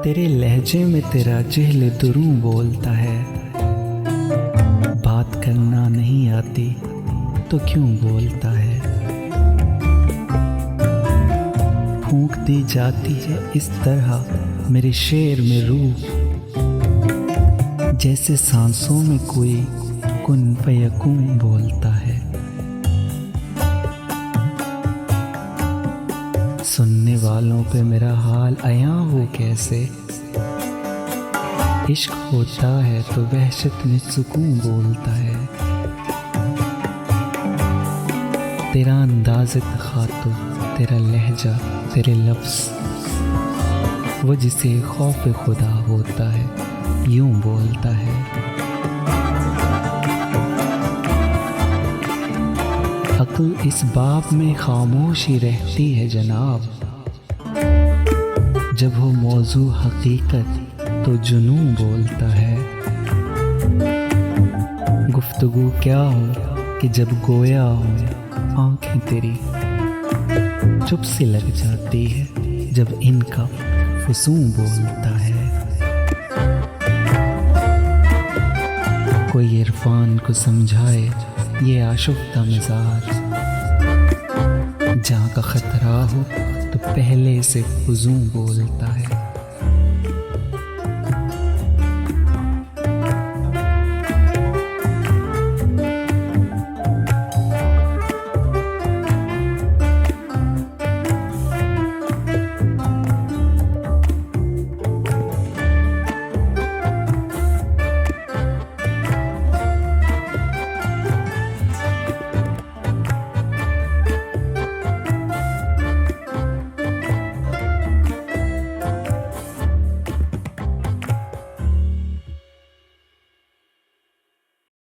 तेरे लहजे में तेरा जिह्ल दुरूं बोलता है। बात करना नहीं आती तो क्यों बोलता है। फूंक दी जाती है इस तरह मेरे शेर में रूह, जैसे सांसों में कोई कुन फयकून बोलता है। सुनने वालों पे मेरा हाल आया हो कैसे। इश्क होता है तो वहशत में सुकून बोलता है। तेरा अंदाज़ तखातुब, तेरा लहजा, तेरे लफ्ज़, वो जिसे खौफ खुदा होता है यूं बोलता है। अक्ल इस बाब में खामोशी रहती है जनाब, जब हो मौजू हकीकत तो जुनून बोलता है। गुफ्तगू क्या हो कि जब गोया हो आंखें तेरी चुप सी लग जाती है जब इनका फसूं बोलता है। कोई इरफान को समझाए ये आशुफ्ता मिजाज, जहाँ का खतरा हो तो पहले से फुजूं बोलता है।